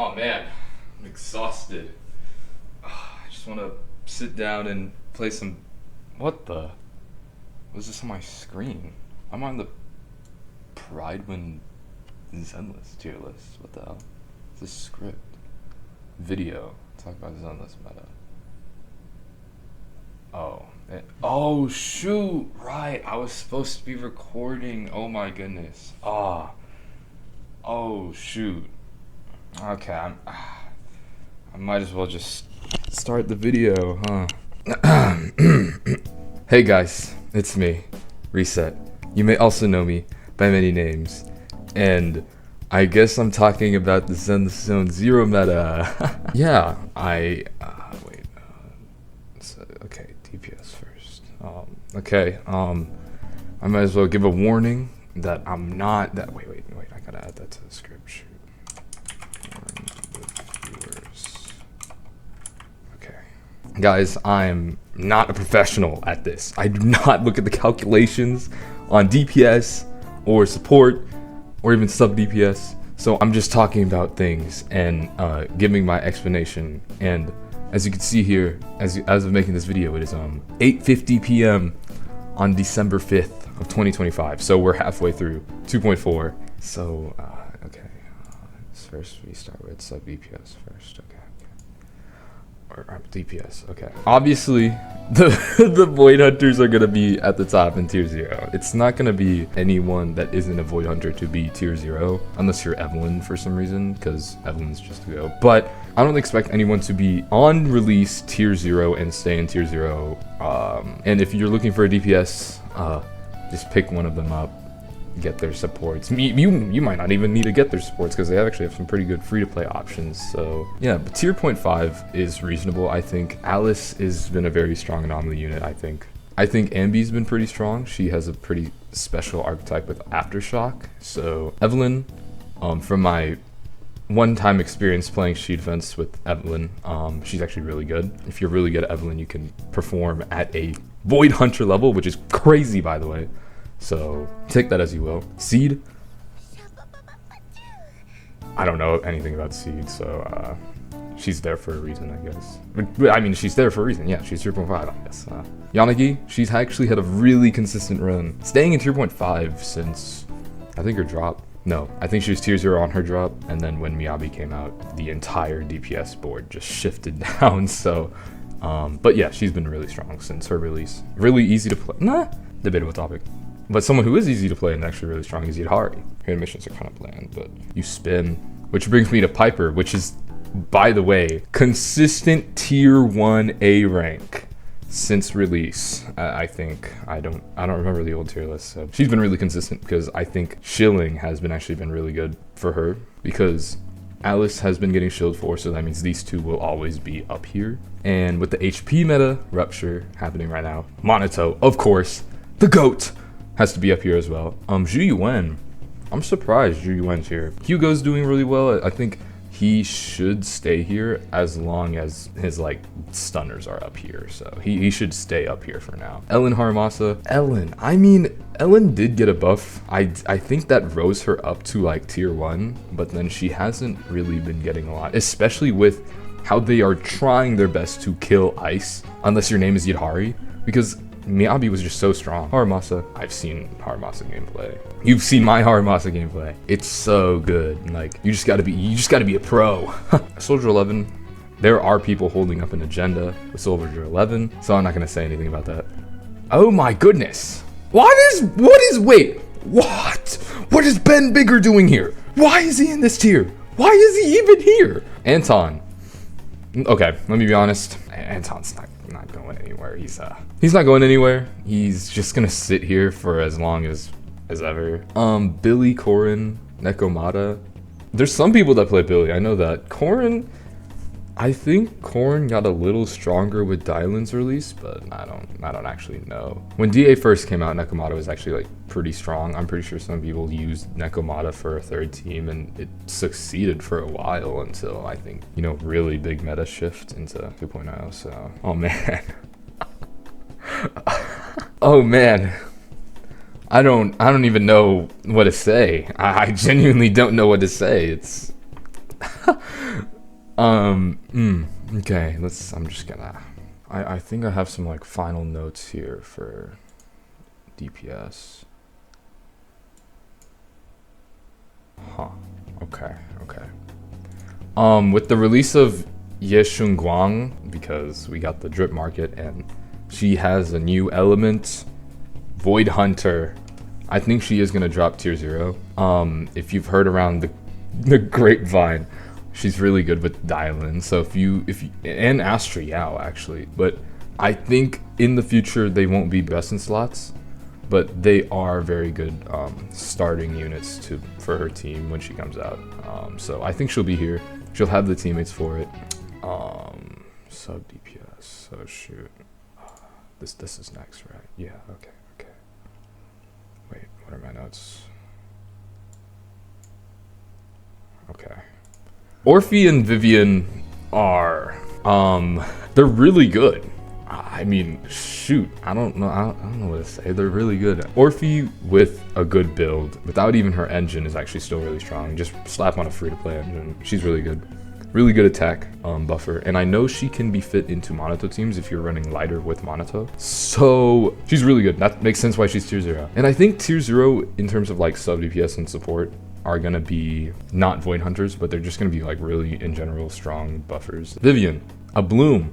Oh man, I'm exhausted. I just want to sit down and play some. What the? What's this on my screen? I'm on the Pride when Zenless tier list. What the hell? It's a script. Video. Talk about Zenless meta. Oh shoot! Right, I was supposed to be recording. Oh my goodness. Oh shoot. Okay, I might as well just start the video, huh? Hey guys, it's me, Reset. You may also know me by many names, and I guess I'm talking about the Zenless Zone Zero meta. Yeah, okay, DPS first. I might as well give a warning that I'm not that. Wait, I gotta add that to the script. Shoot. Warn the viewers. Okay, guys, I'm not a professional at this. I do not look at the calculations on DPS or support or even sub DPS. So I'm just talking about things and giving my explanation. And as you can see here, as of making this video, it is 8:50 p.m. on December 5th of 2025. So we're halfway through 2.4. So okay, first we start with sub DPS first. Okay. Or DPS, okay. Obviously, the Void Hunters are gonna be at the top in tier 0. It's not gonna be anyone that isn't a Void Hunter to be tier 0, unless you're Evelyn for some reason, because Evelyn's just a go. But I don't expect anyone to be on release tier 0 and stay in tier 0. And if you're looking for a DPS, just pick one of them up. Get their supports. You might not even need to get their supports because they actually have some pretty good free-to-play options. So yeah, but tier 0.5 is reasonable. I think Alice has been a very strong anomaly unit. I think Ambi's been pretty strong. She has a pretty special archetype with Aftershock. So Evelyn, from my one-time experience playing Sheet Fence with Evelyn, she's actually really good. If you're really good at Evelyn, you can perform at a Void Hunter level, which is crazy, by the way. So take that as you will. Seed. I don't know anything about Seed, so she's there for a reason, I guess. I mean, she's there for a reason. Yeah, she's 3.5, I guess. Yanagi, she's actually had a really consistent run, staying in 3.5 since I think her drop. No, I think she was tier 0 on her drop, and then when Miyabi came out, the entire DPS board just shifted down. So, but yeah, she's been really strong since her release. Really easy to play. Nah, debatable topic. But someone who is easy to play and actually really strong is Yidhari. Her missions are kind of bland, but you spin. Which brings me to Piper, which is, by the way, consistent tier 1 A rank since release. I think I don't remember the old tier list. So she's been really consistent because I think shilling has been really good for her because Alice has been getting shilled for, so that means these two will always be up here. And with the HP meta rupture happening right now, Monato, of course, the GOAT, has to be up here as well. Zhu Yuan. I'm surprised Zhu Yuan's here. Hugo's doing really well. I think he should stay here as long as his stunners are up here. So he should stay up here for now. Ellen Haramasa. Ellen did get a buff. I think that rose her up to tier 1, but then she hasn't really been getting a lot, especially with how they are trying their best to kill ice, unless your name is Yidhari, because Miyabi was just so strong. Haramasa, I've seen Haramasa gameplay. You've seen my Haramasa gameplay. It's so good. You just gotta be a pro. Soldier 11, there are people holding up an agenda with Soldier 11, so I'm not gonna say anything about that. Oh my goodness. What is Ben Bigger doing here? Why is he in this tier? Why is he even here? Anton. Okay, let me be honest. Anton's not going anywhere. He's not going anywhere. He's just gonna sit here for as long as ever. Billy, Korin, Nekomata. There's some people that play Billy. I know that. Korin, I think Korin got a little stronger with Dylan's release, but I don't actually know. When DA first came out, Nekomata was actually pretty strong. I'm pretty sure some people used Nekomata for a third team, and it succeeded for a while until I think, really big meta shift into 2.0. So, oh man. Oh man. I don't even know what to say. I genuinely don't know what to say. It's Okay, I'm just gonna, I think I have some like final notes here for DPS. Huh, okay. With the release of Ye Shunguang, because we got the drip market and she has a new element, Void Hunter. I think she is gonna drop tier 0. If you've heard around the grapevine, she's really good with Dylan. So if you and Astra Yao actually, but I think in the future they won't be best in slots, but they are very good starting units for her team when she comes out. So I think she'll be here. She'll have the teammates for it. Sub DPS. So shoot, this is next, right? Yeah. Okay. Wait, what are my notes? Okay. Orphe and Vivian are they're really good. I mean, shoot, I don't know what to say. They're really good. Orphe with a good build, without even her engine, is actually still really strong. Just slap on a free-to-play engine. She's really good. Really good attack buffer. And I know she can be fit into Monato teams if you're running lighter with Monato. So she's really good. That makes sense why she's tier 0. And I think tier 0 in terms of like sub DPS and support are gonna be not Void Hunters, but they're just gonna be like really in general strong buffers. Vivian, a Bloom.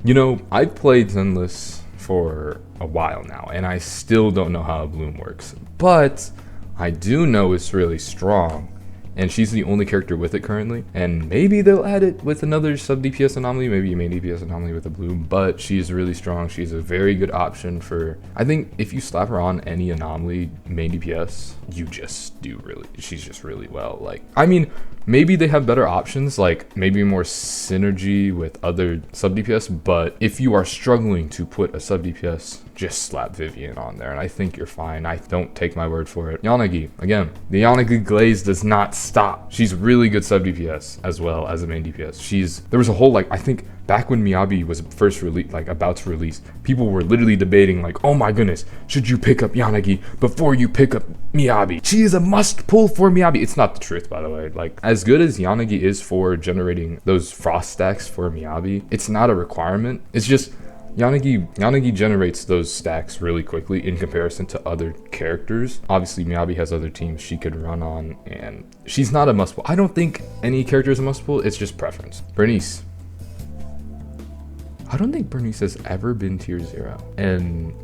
You know, I've played Zenless for a while now, and I still don't know how a Bloom works. But I do know it's really strong, and she's the only character with it currently. And maybe they'll add it with another sub DPS anomaly, maybe a main DPS anomaly with a Bloom, but she's really strong. She's a very good option for, I think if you slap her on any anomaly main DPS, you just do really, she's just really well. Like, I mean, maybe they have better options, like maybe more synergy with other sub DPS, but if you are struggling to put a sub DPS, just slap Vivian on there, and I think you're fine. I don't take my word for it. Yanagi, again, the Yanagi glaze does not stop. She's really good sub DPS as well as a main DPS. There was a whole, like, I think back when Miyabi was first released, like about to release, people were literally debating like, oh my goodness, should you pick up Yanagi before you pick up Miyabi? She is a must pull for Miyabi. It's not the truth, by the way. Like, as good as Yanagi is for generating those frost stacks for Miyabi, it's not a requirement. It's just Yanagi generates those stacks really quickly in comparison to other characters. Obviously, Miyabi has other teams she could run on, and she's not a must pull. I don't think any character is a must pull. It's just preference. Bernice. I don't think Bernice has ever been tier 0, and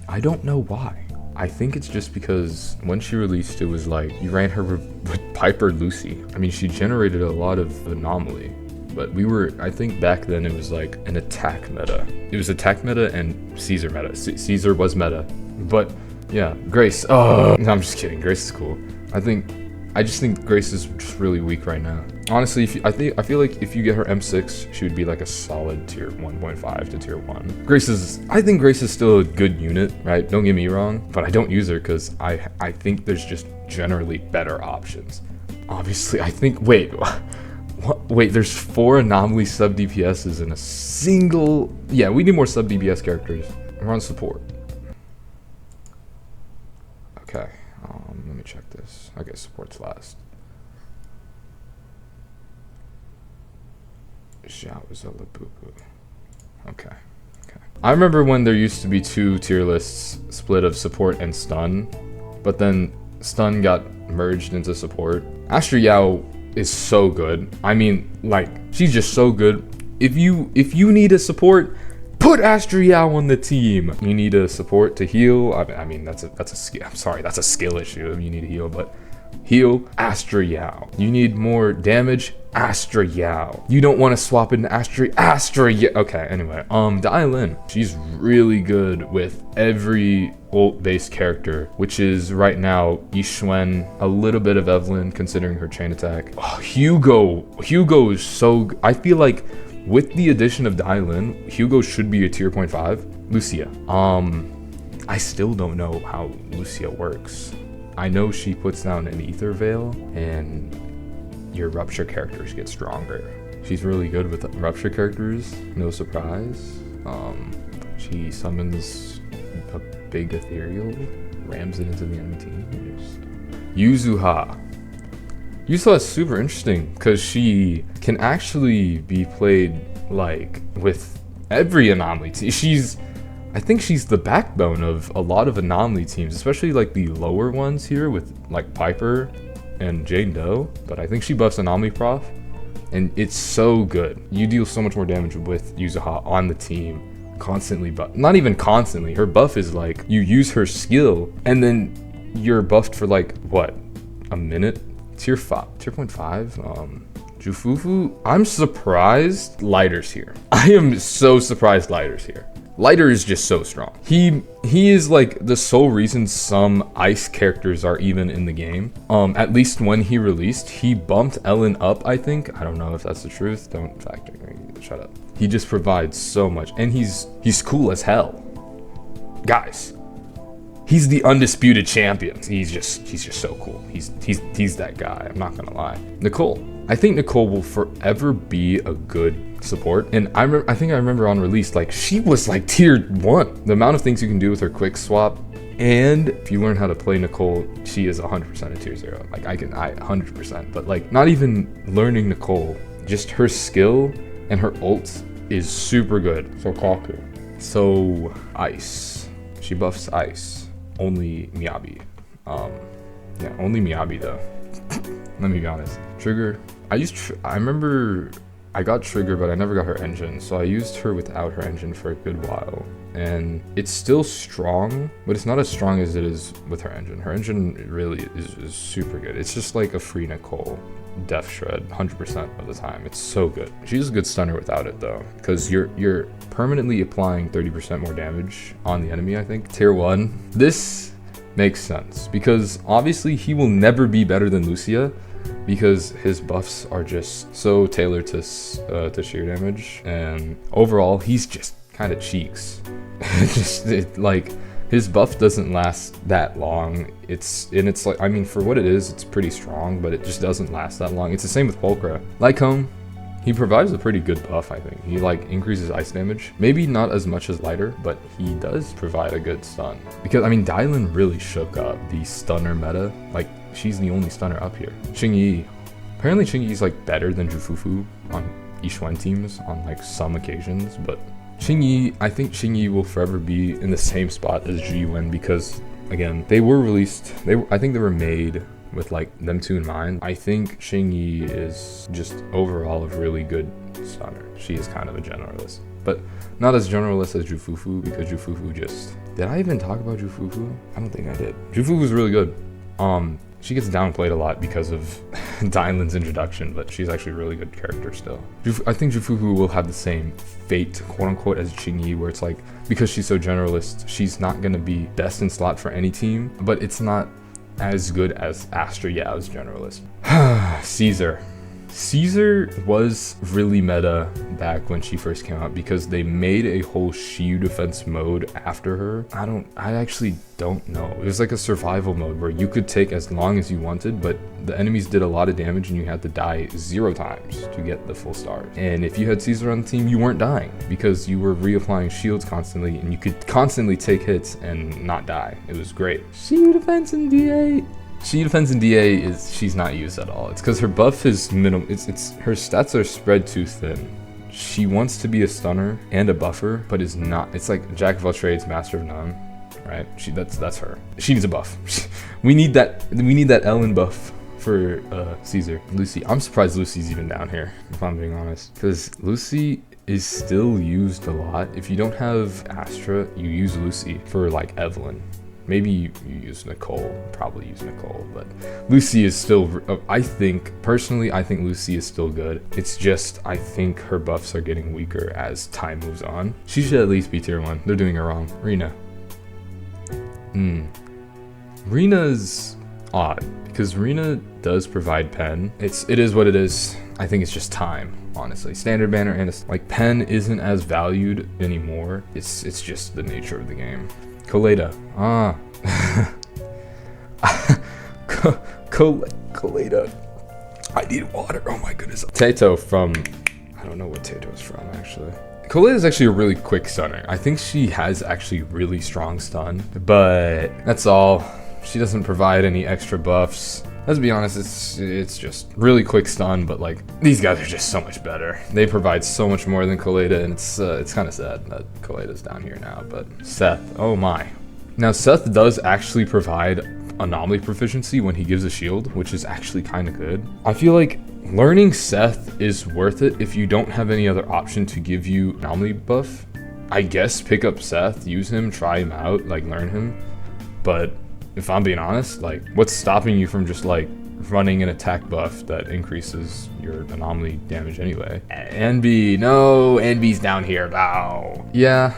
I don't know why. I think it's just because when she released, it was like you ran her with Piper Lucy. I mean, she generated a lot of anomaly. But I think back then it was like an attack meta. It was attack meta and Caesar meta. Caesar was meta. But yeah, Grace. Oh, no, I'm just kidding. Grace is cool. I just think Grace is just really weak right now. Honestly, I feel like if you get her M6, she would be like a solid tier 1.5 to tier 1. I think Grace is still a good unit, right? Don't get me wrong, but I don't use her because I think there's just generally better options. Obviously, I think, wait, there's 4 anomaly sub DPSs in a single. Yeah, we need more sub DPS characters. We're on support. Okay, let me check this. Okay, support's last. Xiao is a Labubu. Okay. I remember when there used to be 2 tier lists split of support and stun, but then stun got merged into support. Astra Yao is so good. I mean, like, she's just so good. If you need a support, put Astra Yao on the team. You need a support to heal. I mean that's a skill. I'm sorry, that's a skill issue if you need to heal, but heal Astra Yao. You need more damage, Astra Yao. You don't want to swap into Astra Yao. Okay, anyway, Dylan, she's really good with every ult-based character, which is right now Yixuan, a little bit of Evelyn considering her chain attack. Oh, Hugo is so. I feel like with the addition of Dylan, Hugo should be a tier 0.5. Lucia. I still don't know how Lucia works. I know she puts down an ether veil and your rupture characters get stronger. She's really good with rupture characters, no surprise. She summons a big ethereal, rams it into the enemy team. Yuzuha. Yuso is super interesting because she can actually be played like with every anomaly team. I think she's the backbone of a lot of anomaly teams, especially like the lower ones here with like Piper and Jane Doe. But I think she buffs Anomaly Prof, and it's so good. You deal so much more damage with Yuzuha on the team constantly, but not even constantly. Her buff is like you use her skill and then you're buffed for like what, a minute? Tier 0.5. Jufufu, I'm surprised Lighter's here. I am so surprised Lighter's here. Lighter is just so strong. He is like the sole reason some ice characters are even in the game. At least when he released, he bumped Ellen up, I think. I don't know if that's the truth. Don't fact check me. Shut up. He just provides so much, and he's cool as hell. Guys, he's the undisputed champion. He's just so cool. He's that guy. I'm not gonna lie. Nicole. I think Nicole will forever be a good support. And I think I remember on release, like she was like tier 1. The amount of things you can do with her quick swap, and if you learn how to play Nicole, she is 100% a tier 0. Like I 100%. But like not even learning Nicole, just her skill and her ult is super good. So Kaku. So Ice. She buffs Ice. Only Miyabi. Yeah, only Miyabi though. Let me be honest. Trigger. I remember I got Trigger, but I never got her engine, so I used her without her engine for a good while. And it's still strong, but it's not as strong as it is with her engine. Her engine really is super good. It's just like a free Nicole. Death Shred 100% of the time. It's so good. She's a good stunner without it though, because you're permanently applying 30% more damage on the enemy, I think. Tier 1. This makes sense because obviously he will never be better than Lucia, because his buffs are just so tailored to sheer damage, and overall he's just kind of cheeks. Like his buff doesn't last that long. It's like, I mean, for what it is, it's pretty strong, but it just doesn't last that long. It's the same with Pulchra. Lycombe, he provides a pretty good buff, I think. He like increases ice damage. Maybe not as much as Lighter, but he does provide a good stun. Because I mean, Dylan really shook up the stunner meta. Like, she's the only stunner up here. Xingyi. Apparently Xingyi is like better than Jufufu on Yixuan teams on like some occasions, but Xingyi, I think Xingyi will forever be in the same spot as Zhiyuan because, again, they were released, I think they were made with like them two in mind. I think Xingyi is just overall a really good stunner. She is kind of a generalist, but not as generalist as Jufufu, because Jufufu just... Did I even talk about Jufufu? I don't think I did. Jufufu is really good. She gets downplayed a lot because of Dylan's introduction, but she's actually a really good character still. I think Jufufu will have the same fate, quote unquote, as Xingyi, where it's like, because she's so generalist, she's not going to be best in slot for any team, but it's not as good as Astra Yao's generalist. Caesar. Caesar was really meta back when she first came out because they made a whole Shiyu defense mode after her. I actually don't know. It was like a survival mode where you could take as long as you wanted, but the enemies did a lot of damage and you had to die 0 times to get the full stars. And if you had Caesar on the team, you weren't dying because you were reapplying shields constantly and you could constantly take hits and not die. It was great. Shiyu defense in D8. She defends in DA she's not used at all. It's because her buff is minimal. It's her stats are spread too thin. She wants to be a stunner and a buffer, but is not. It's like Jack of all trades, master of none, right? That's her. She needs a buff. we need that Ellen buff for Caesar. Lucy. I'm surprised Lucy's even down here, if I'm being honest, because Lucy is still used a lot. If you don't have Astra, you use Lucy for like Evelyn. Maybe you use Nicole, probably use Nicole, but Lucy is still, personally, I think Lucy is still good. It's just, I think her buffs are getting weaker as time moves on. She should at least be tier 1. They're doing her wrong. Rina. Rina's odd, because Rina does provide pen. It is what it is. I think it's just time, honestly. Standard banner and like pen isn't as valued anymore. It's just the nature of the game. Colada. Colada. I need water. Oh my goodness. Tato from... I don't know what Tato is from, actually. Colada is actually a really quick stunner. I think she has actually really strong stun, but that's all. She doesn't provide any extra buffs. Let's be honest, it's just really quick stun, but like these guys are just so much better. They provide so much more than Kaleda, and it's kind of sad that Kaleda's down here now. But Seth, oh my. Now Seth does actually provide anomaly proficiency when he gives a shield, which is actually kind of good. I feel like learning Seth is worth it if you don't have any other option to give you anomaly buff. I guess pick up Seth, use him, try him out, like learn him. But if I'm being honest, like what's stopping you from just like running an attack buff that increases your anomaly damage anyway? Envy, no, Envy's down here. Ow. Yeah,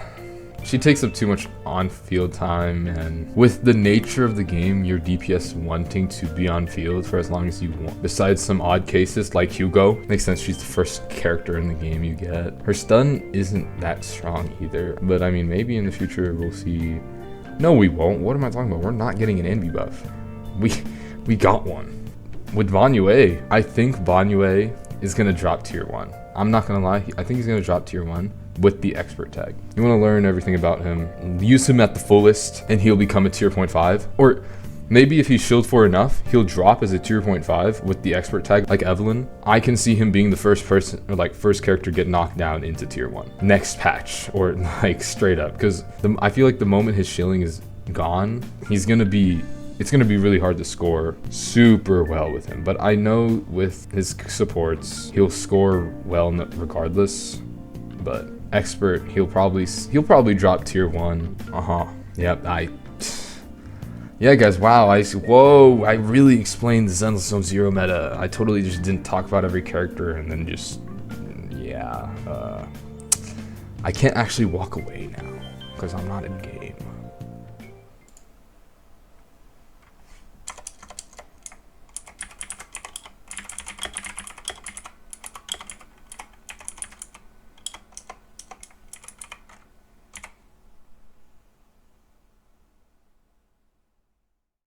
she takes up too much on-field time, and with the nature of the game, your DPS wanting to be on field for as long as you want. Besides some odd cases like Hugo, makes sense, she's the first character in the game you get. Her stun isn't that strong either, but I mean, maybe in the future we'll see. No, we won't. What am I talking about? We're not getting an envy buff. We got one. With Vanue, I think Vanue is gonna drop tier 1. I'm not gonna lie, I think he's gonna drop tier 1 with the expert tag. You wanna learn everything about him, use him at the fullest, and he'll become a tier 0.5. Or maybe if he's shield 4 enough, he'll drop as a tier 0.5 with the expert tag, like Evelyn. I can see him being the first person, or like first character get knocked down into tier 1 next patch, or like straight up, because I feel like the moment his shielding is gone, it's gonna be really hard to score super well with him. But I know with his supports, he'll score well regardless. But expert, he'll probably drop tier 1. Yep. Yeah, guys. Wow. Whoa. I really explained the Zenless Zone 0 meta. I totally just didn't talk about every character and then just yeah. I can't actually walk away now because I'm not in game.